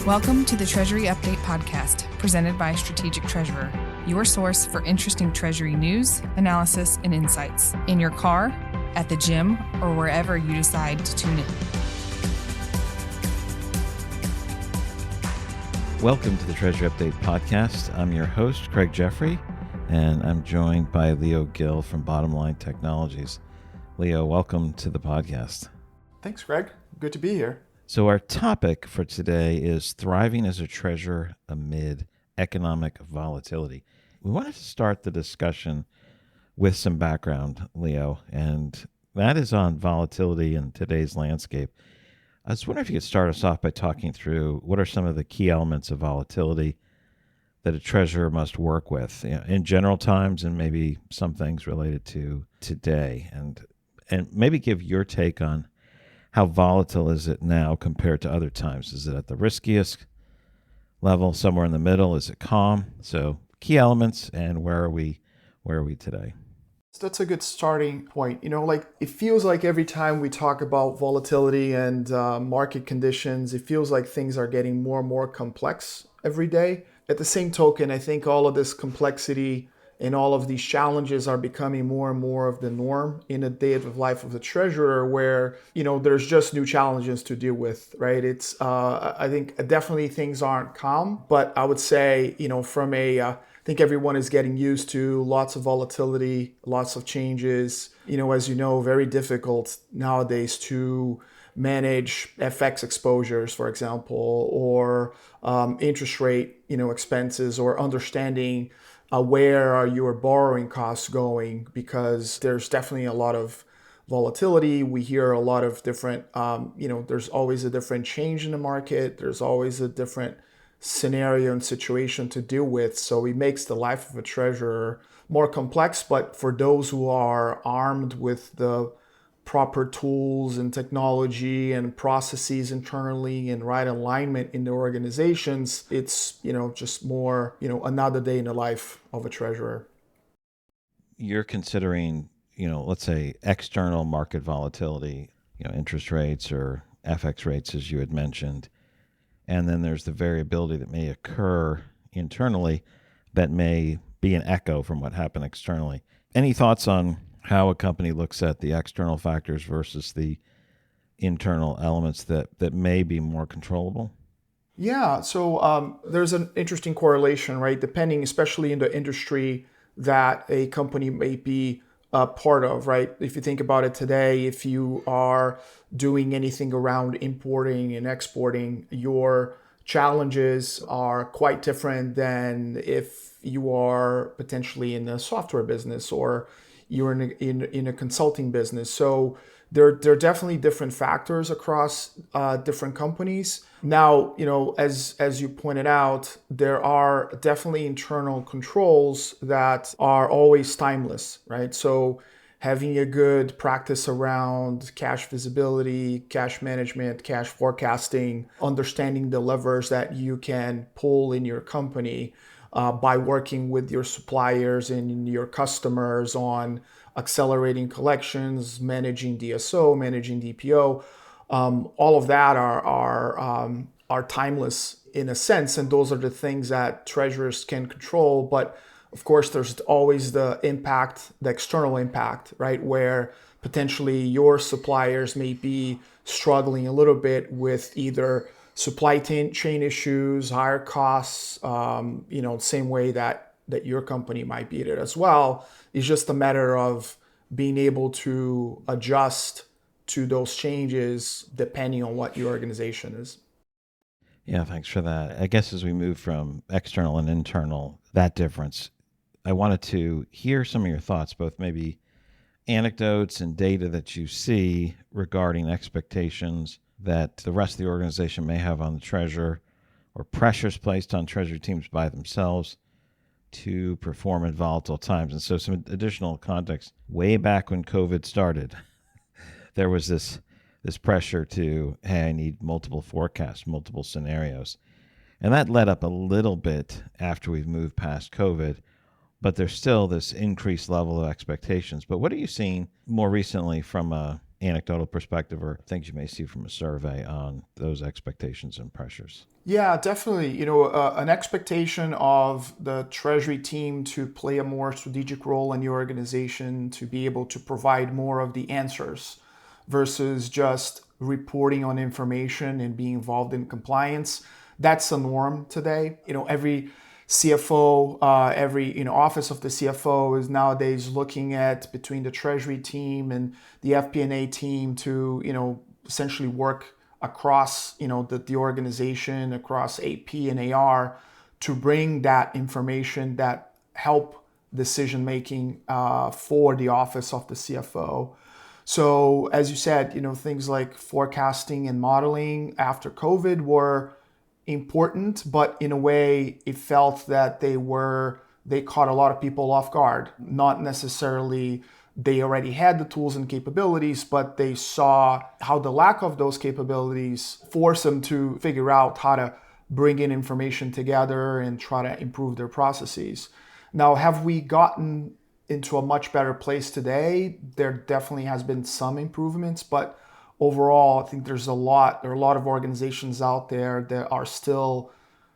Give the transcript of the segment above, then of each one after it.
Welcome to the Treasury Update podcast, presented by Strategic Treasurer, your source for interesting Treasury news, analysis, and insights in your car, at the gym, or wherever you decide to tune in. Welcome to the Treasury Update podcast. I'm your host, Craig Jeffery, and I'm joined by Leo Gill from Bottomline Technologies. Leo, welcome to the podcast. Thanks, Greg. Good to be here. So our topic for today is thriving as a treasurer amid economic volatility. We wanted to start the discussion with some background, Leo, and that is on volatility in today's landscape. I was wondering if you could start us off by talking through what are some of the key elements of volatility that a treasurer must work with, in general times, and maybe some things related to today, and maybe give your take on how volatile is it now compared to other times? Is it at the riskiest level, somewhere in the middle? Is it calm? So key elements, and where are we today? That's a good starting point. It feels like every time we talk about volatility and market conditions, it feels like things are getting more and more complex every day. At the same token, I think all of this complexity and all of these challenges are becoming more and more of the norm in a day of life of the treasurer, where, there's just new challenges to deal with, right? It's, I think definitely things aren't calm, but I would say, I think everyone is getting used to lots of volatility, lots of changes, as you know, very difficult nowadays to manage FX exposures, for example, or interest rate, expenses, or understanding where are your borrowing costs going, because there's definitely a lot of volatility. We hear a lot of different, there's always a different change in the market. There's always a different scenario and situation to deal with. So it makes the life of a treasurer more complex. But for those who are armed with the proper tools and technology and processes internally and right alignment in the organizations, it's, just more, another day in the life of a treasurer. You're considering, let's say external market volatility, interest rates or FX rates, as you had mentioned. And then there's the variability that may occur internally that may be an echo from what happened externally. Any thoughts on how a company looks at the external factors versus the internal elements that may be more controllable? Yeah, so there's an interesting correlation, right? Depending, especially in the industry that a company may be a part of, right? If you think about it today, if you are doing anything around importing and exporting, your challenges are quite different than if you are potentially in the software business or you're in a consulting business. So there are definitely different factors across different companies. Now, as you pointed out, there are definitely internal controls that are always timeless, right? So having a good practice around cash visibility, cash management, cash forecasting, understanding the levers that you can pull in your company by working with your suppliers and your customers on accelerating collections, managing DSO, managing DPO, all of that are timeless in a sense, and those are the things that treasurers can control. But of course, there's always the impact, the external impact, right, where potentially your suppliers may be struggling a little bit with either supply chain issues, higher costs, same way that your company might be it as well. It's just a matter of being able to adjust to those changes depending on what your organization is. Yeah, thanks for that. I guess as we move from external and internal, that difference, I wanted to hear some of your thoughts, both maybe anecdotes and data that you see regarding expectations that the rest of the organization may have on the treasurer, or pressures placed on treasury teams by themselves to perform in volatile times. And so some additional context. Way back when COVID started, there was this pressure to, hey, I need multiple forecasts, multiple scenarios. And that let up a little bit after we've moved past COVID, but there's still this increased level of expectations. But what are you seeing more recently from a anecdotal perspective or things you may see from a survey on those expectations and pressures? Yeah, definitely. An expectation of the treasury team to play a more strategic role in the organization, to be able to provide more of the answers versus just reporting on information and being involved in compliance. That's the norm today. Every CFO, every office of the CFO is nowadays looking at between the treasury team and the FP&A team to essentially work across the organization, across AP and AR, to bring that information that help decision making for the office of the CFO. So as you said, things like forecasting and modeling after COVID were important, but in a way it felt that they caught a lot of people off guard. Not necessarily they already had the tools and capabilities, but they saw how the lack of those capabilities forced them to figure out how to bring in information together and try to improve their processes. Now, have we gotten into a much better place today? There definitely has been some improvements, but overall, I think there are a lot of organizations out there that are still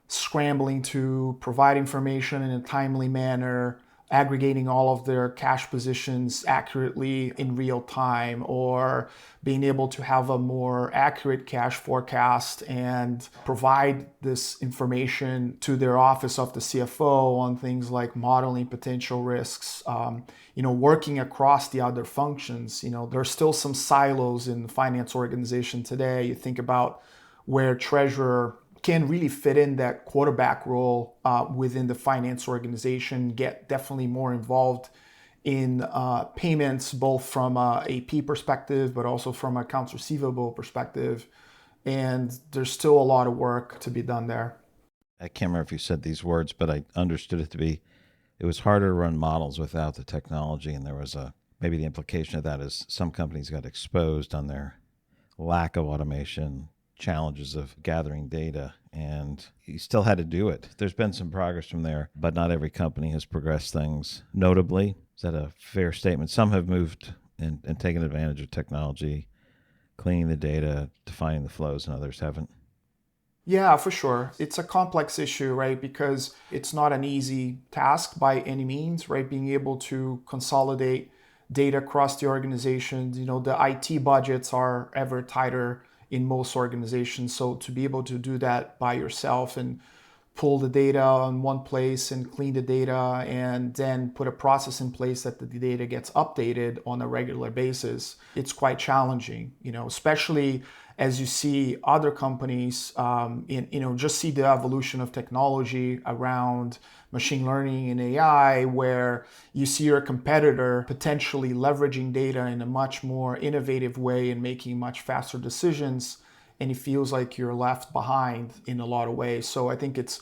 scrambling to provide information in a timely manner, aggregating all of their cash positions accurately in real time, or being able to have a more accurate cash forecast and provide this information to their office of the CFO on things like modeling potential risks, working across the other functions. There's still some silos in the finance organization today. You think about where treasurer can really fit in that quarterback role within the finance organization, get definitely more involved in payments, both from a AP perspective, but also from an accounts receivable perspective. And there's still a lot of work to be done there. I can't remember if you said these words, but I understood it to be, it was harder to run models without the technology. And there was maybe the implication of that is some companies got exposed on their lack of automation, challenges of gathering data, and you still had to do it. There's been some progress from there, but not every company has progressed things notably. Is that a fair statement? Some have moved and taken advantage of technology, cleaning the data, defining the flows, and others haven't. Yeah, for sure. It's a complex issue, right? Because it's not an easy task by any means, right? Being able to consolidate data across the organization. The IT budgets are ever tighter in most organizations. So to be able to do that by yourself and pull the data on one place and clean the data and then put a process in place that the data gets updated on a regular basis, it's quite challenging, especially as you see other companies, just see the evolution of technology around machine learning and AI, where you see your competitor potentially leveraging data in a much more innovative way and making much faster decisions, and it feels like you're left behind in a lot of ways. So I think it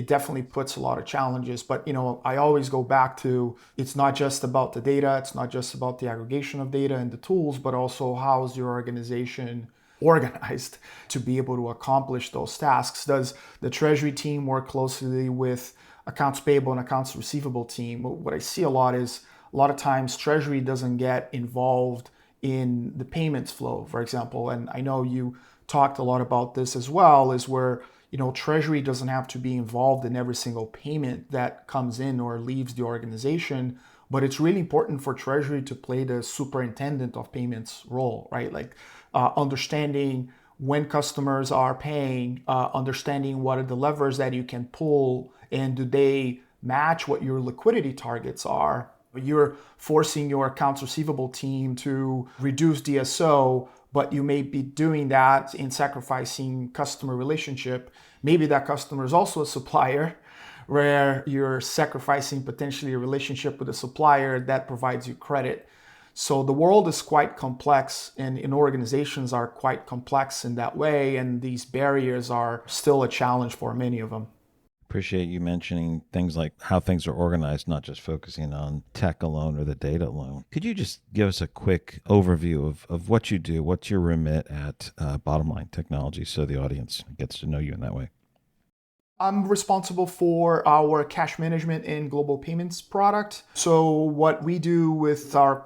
definitely puts a lot of challenges. But I always go back to, it's not just about the data, it's not just about the aggregation of data and the tools, but also how is your organization organized to be able to accomplish those tasks. Does the treasury team work closely with accounts payable and accounts receivable team? What I see a lot of times treasury doesn't get involved in the payments flow, for example. And I know you talked a lot about this as well, is where treasury doesn't have to be involved in every single payment that comes in or leaves the organization, but it's really important for treasury to play the superintendent of payments role, right? Like understanding when customers are paying, understanding what are the levers that you can pull, and do they match what your liquidity targets are. You're forcing your accounts receivable team to reduce DSO, but you may be doing that in sacrificing customer relationship. Maybe that customer is also a supplier, where you're sacrificing potentially a relationship with a supplier that provides you credit. So the world is quite complex, and organizations are quite complex in that way, and these barriers are still a challenge for many of them. Appreciate you mentioning things like how things are organized, not just focusing on tech alone or the data alone. Could you just give us a quick overview of what you do? What's your remit at Bottomline Technology, so the audience gets to know you in that way? I'm responsible for our cash management and global payments product. So what we do with our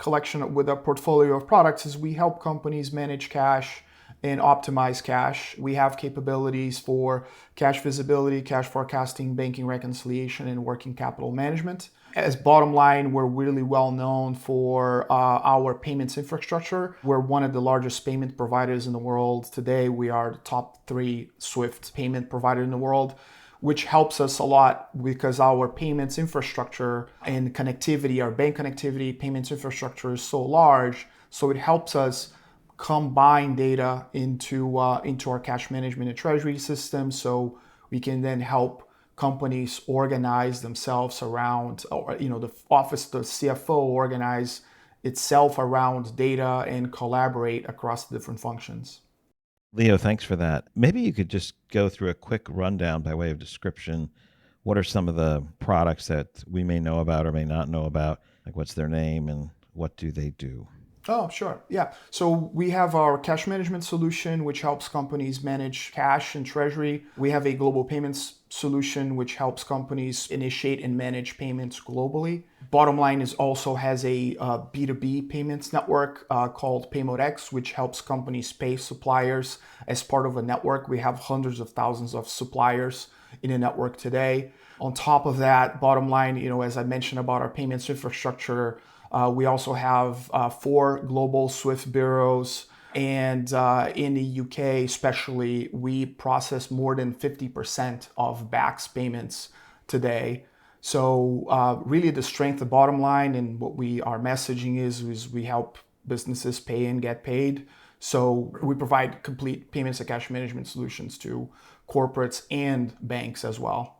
with our portfolio of products is we help companies manage cash and optimize cash. We have capabilities for cash visibility, cash forecasting, banking reconciliation, and working capital management. As Bottomline, we're really well known for our payments infrastructure. We're one of the largest payment providers in the world. Today, we are the top 3 SWIFT payment provider in the world, which helps us a lot because our payments infrastructure and connectivity, our bank connectivity, payments infrastructure is so large. So it helps us combine data into our cash management and treasury system, so we can then help companies organize themselves around, or the CFO organize itself around data and collaborate across the different functions. Leo, thanks for that. Maybe you could just go through a quick rundown by way of description. What are some of the products that we may know about or may not know about? Like, what's their name and what do they do? Oh, sure. Yeah. So we have our cash management solution, which helps companies manage cash and treasury. We have a global payments solution, which helps companies initiate and manage payments globally. Bottomline also has a B2B payments network called PayModeX, which helps companies pay suppliers as part of a network. We have hundreds of thousands of suppliers in a network today. On top of that, Bottomline, as I mentioned about our payments infrastructure, we also have 4 global SWIFT bureaus, and in the UK especially, we process more than 50% of BACS payments today. So really the strength of Bottomline and what our messaging is we help businesses pay and get paid. So we provide complete payments and cash management solutions to corporates and banks as well.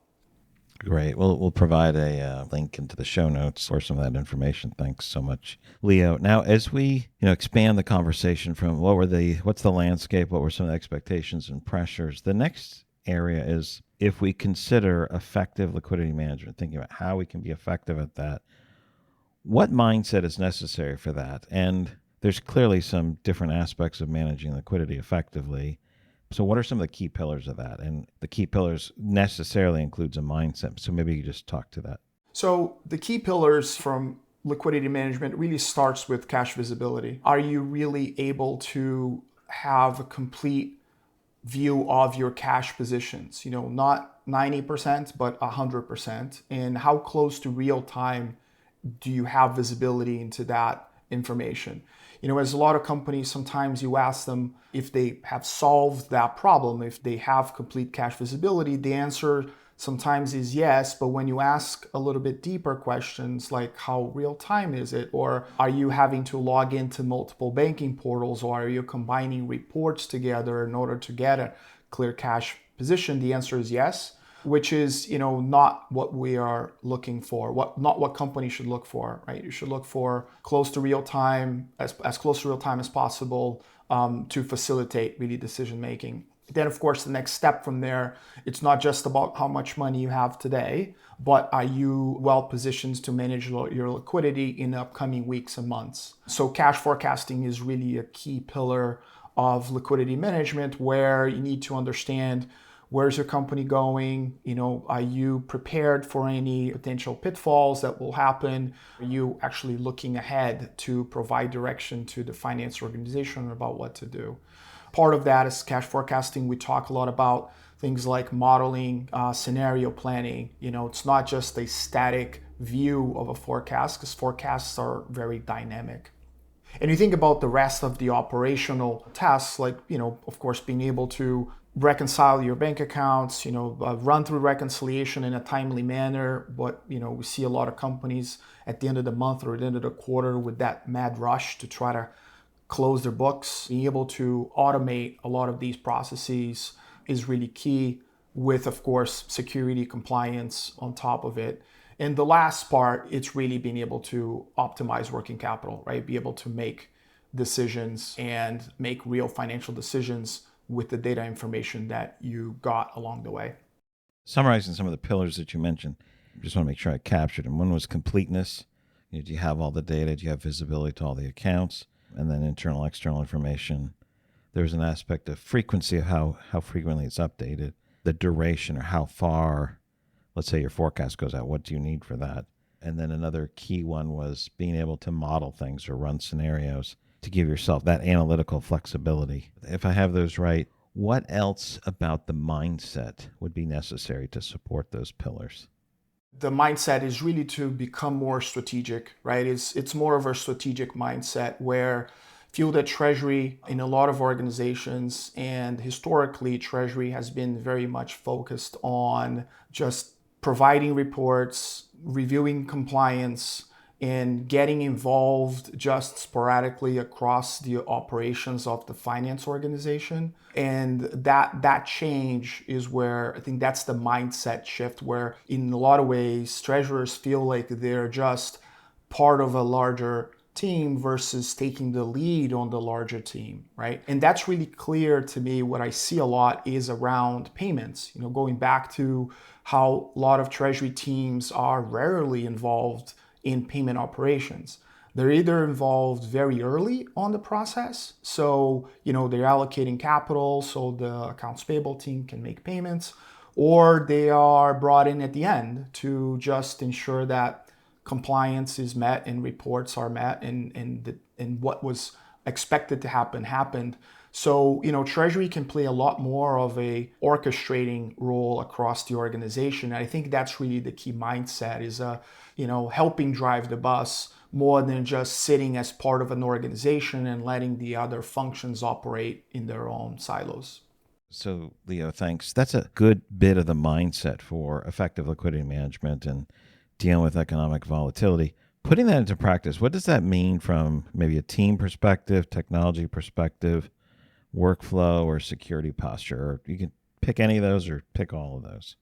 Great. We'll provide a link into the show notes for some of that information. Thanks so much, Leo. Now, as we expand the conversation from what's the landscape, what were some of the expectations and pressures, the next area is if we consider effective liquidity management, thinking about how we can be effective at that, what mindset is necessary for that? And there's clearly some different aspects of managing liquidity effectively. So what are some of the key pillars of that? And the key pillars necessarily includes a mindset. So maybe you just talk to that. So the key pillars from liquidity management really starts with cash visibility. Are you really able to have a complete view of your cash positions? Not 90%, but 100%. And how close to real time do you have visibility into that information? As a lot of companies, sometimes you ask them if they have solved that problem, if they have complete cash visibility. The answer sometimes is yes, but when you ask a little bit deeper questions like how real time is it, or are you having to log into multiple banking portals, or are you combining reports together in order to get a clear cash position, the answer is yes, which is not what we are looking for, not what companies should look for, right? You should look for close to real time, as close to real time as possible, to facilitate really decision making. Then, of course, the next step from there, it's not just about how much money you have today, but are you well positioned to manage your liquidity in the upcoming weeks and months? So cash forecasting is really a key pillar of liquidity management, where you need to understand where's your company going? Are you prepared for any potential pitfalls that will happen? Are you actually looking ahead to provide direction to the finance organization about what to do? Part of that is cash forecasting. We talk a lot about things like modeling, scenario planning. It's not just a static view of a forecast, because forecasts are very dynamic. And you think about the rest of the operational tasks, like, of course, being able to reconcile your bank accounts, run through reconciliation in a timely manner. But, we see a lot of companies at the end of the month or at the end of the quarter with that mad rush to try to close their books. Being able to automate a lot of these processes is really key, with, of course, security compliance on top of it. And the last part, it's really being able to optimize working capital, right? Be able to make decisions and make real financial decisions with the data information that you got along the way. Summarizing some of the pillars that you mentioned, I just want to make sure I captured them. One was completeness. Do you have all the data? Do you have visibility to all the accounts? And then internal, external information. There's an aspect of frequency of how frequently it's updated. the duration or how far, let's say your forecast goes out, what do you need for that? And then another key one was being able to model things or run scenarios to give yourself that analytical flexibility. If I have those right, what else about the mindset would be necessary to support those pillars? The mindset is really to become more strategic, right? It's more of a strategic mindset where feel that treasury in a lot of organizations, and historically treasury has been very much focused on just providing reports, reviewing compliance, and getting involved just sporadically across the operations of the finance organization. And that change is where I think that's the mindset shift, where in a lot of ways treasurers feel like they're just part of a larger team versus taking the lead on the larger team, right? And that's really clear to me. What I see a lot is around payments, going back to how a lot of treasury teams are rarely involved in payment operations. They're either involved very early on the process, so they're allocating capital so the accounts payable team can make payments, or they are brought in at the end to just ensure that compliance is met and reports are met and what was expected to happen happened. So, treasury can play a lot more of a orchestrating role across the organization. And I think that's really the key mindset is, helping drive the bus more than just sitting as part of an organization and letting the other functions operate in their own silos. So, Leo, thanks. That's a good bit of the mindset for effective liquidity management and dealing with economic volatility. Putting that into practice, what does that mean from maybe a team perspective, technology perspective, workflow, or security posture? Or you can pick any of those or pick all of those.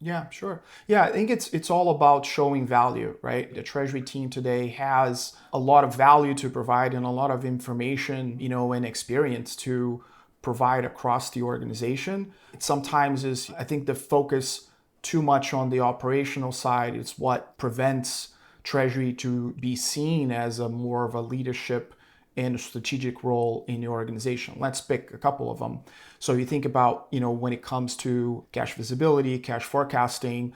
Yeah, sure. Yeah, I think it's all about showing value, right? The treasury team today has a lot of value to provide and a lot of information, and experience to provide across the organization. It sometimes is, I think, the focus too much on the operational side. It's what prevents treasury to be seen as a more of a leadership and a strategic role in the organization. Let's pick a couple of them. So you think about, when it comes to cash visibility, cash forecasting,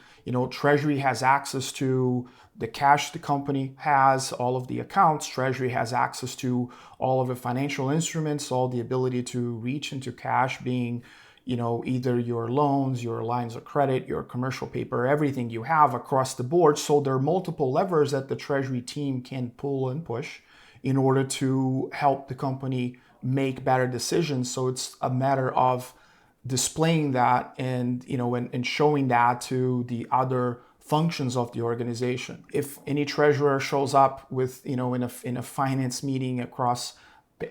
treasury has access to the cash the company has, all of the accounts. Treasury has access to all of the financial instruments, all the ability to reach into cash being, either your loans, your lines of credit, your commercial paper, everything you have across the board. So there are multiple levers that the treasury team can pull and push in order to help the company make better decisions. So it's a matter of displaying that and showing that to the other functions of the organization. If any treasurer shows up with in a finance meeting across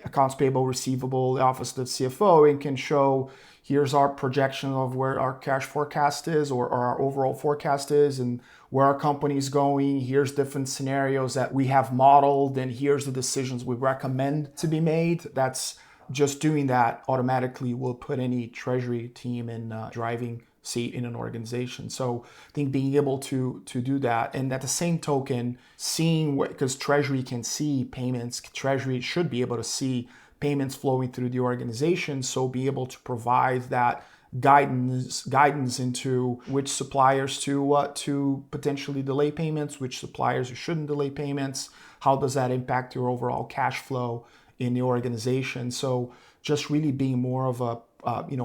accounts payable, receivable, the office of the CFO, and can show, here's our projection of where our cash forecast is or our overall forecast is and where our company is going. Here's different scenarios that we have modeled and here's the decisions we recommend to be made. That's just doing that automatically will put any treasury team in a driving seat in an organization. So I think being able to do that, and at the same token, seeing what, because treasury can see payments, treasury should be able to see payments flowing through the organization. So be able to provide that guidance into which suppliers to potentially delay payments, which suppliers you shouldn't delay payments. How does that impact your overall cash flow in the organization? So just really being more of a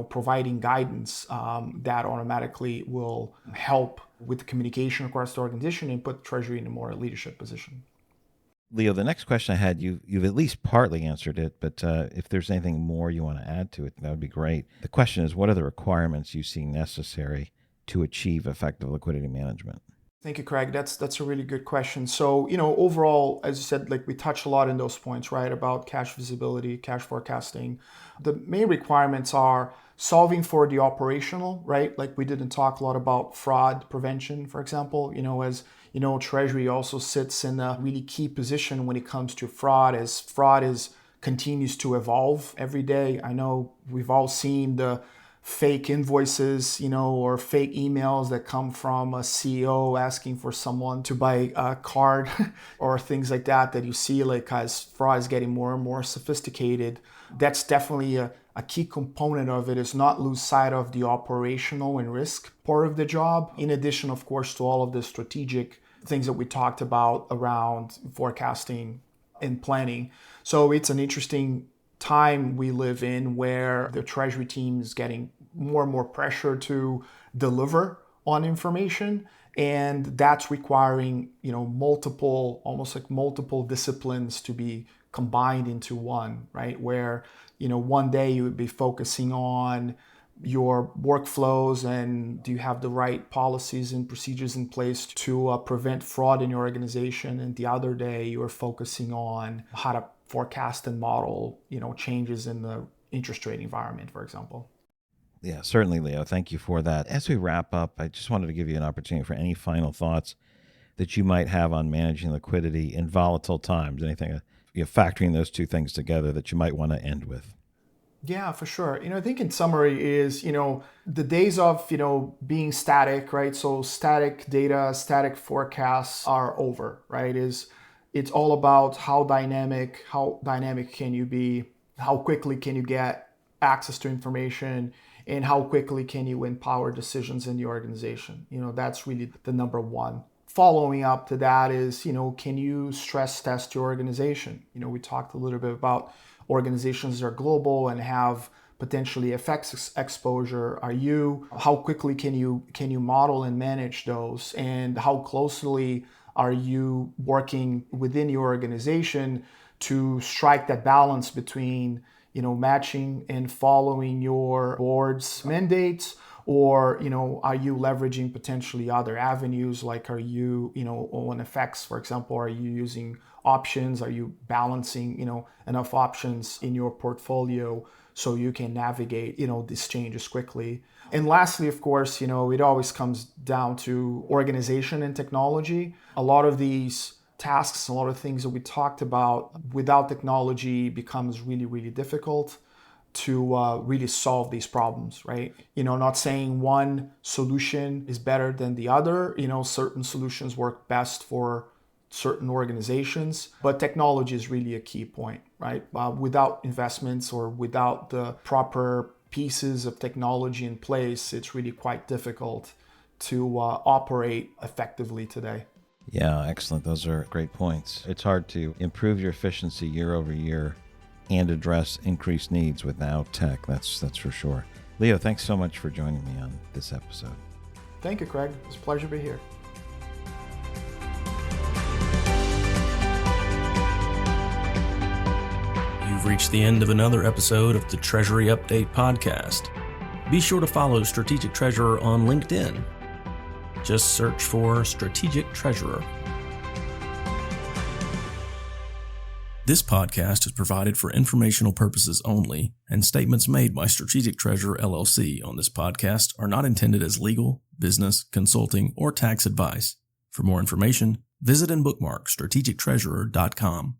providing guidance that automatically will help with the communication across the organization and put treasury in a more leadership position. Leo, the next question I had, you've at least partly answered it, but if there's anything more you want to add to it, that would be great. The question is, what are the requirements you see necessary to achieve effective liquidity management? Thank you, Craig. That's a really good question. So, overall, as you said, we touch a lot in those points, right, about cash visibility, cash forecasting. The main requirements are solving for the operational, right? We didn't talk a lot about fraud prevention, for example, as treasury also sits in a really key position when it comes to fraud, as continues to evolve every day. I know we've all seen the fake invoices, or fake emails that come from a CEO asking for someone to buy a card or things like that you see as fraud is getting more and more sophisticated. That's definitely a a key component of it is not lose sight of the operational and risk part of the job, in addition, of course, to all of the strategic things that we talked about around forecasting and planning. So it's an interesting time we live in where the treasury team is getting more and more pressure to deliver on information, and that's requiring almost like multiple disciplines to be combined into one, right? Where one day you would be focusing on your workflows and do you have the right policies and procedures in place to prevent fraud in your organization, and the other day you're focusing on how to forecast and model changes in the interest rate environment, for example. Yeah, certainly, Leo. Thank you for that. As we wrap up, I just wanted to give you an opportunity for any final thoughts that you might have on managing liquidity in volatile times. Anything, factoring those two things together that you might want to end with. Yeah, for sure. I think in summary is, the days of, being static, right? So static data, static forecasts are over, right? It's all about how dynamic can you be, how quickly can you get access to information, and how quickly can you empower decisions in the organization. That's really the number one. Following up to that is, can you stress test your organization? We talked a little bit about organizations that are global and have potentially FX exposure. How quickly can you model and manage those? And how closely are you working within your organization to strike that balance between matching and following your board's mandates, or are you leveraging potentially other avenues? Like, are you on FX, for example, are you using options? Are you balancing enough options in your portfolio so you can navigate these changes quickly? And lastly, of course, it always comes down to organization and technology. A lot of these tasks, a lot of things that we talked about without technology becomes really, really difficult to really solve these problems, right? Not saying one solution is better than the other. Certain solutions work best for certain organizations, but technology is really a key point, right? Without investments or without the proper pieces of technology in place, it's really quite difficult to operate effectively today. Yeah, excellent. Those are great points. It's hard to improve your efficiency year over year and address increased needs without tech. That's for sure. Leo, thanks so much for joining me on this episode. Thank you, Craig. It's a pleasure to be here. You've reached the end of another episode of the Treasury Update podcast. Be sure to follow Strategic Treasurer on LinkedIn. Just search for Strategic Treasurer. This podcast is provided for informational purposes only, and statements made by Strategic Treasurer LLC on this podcast are not intended as legal, business, consulting, or tax advice. For more information, visit and bookmark strategictreasurer.com.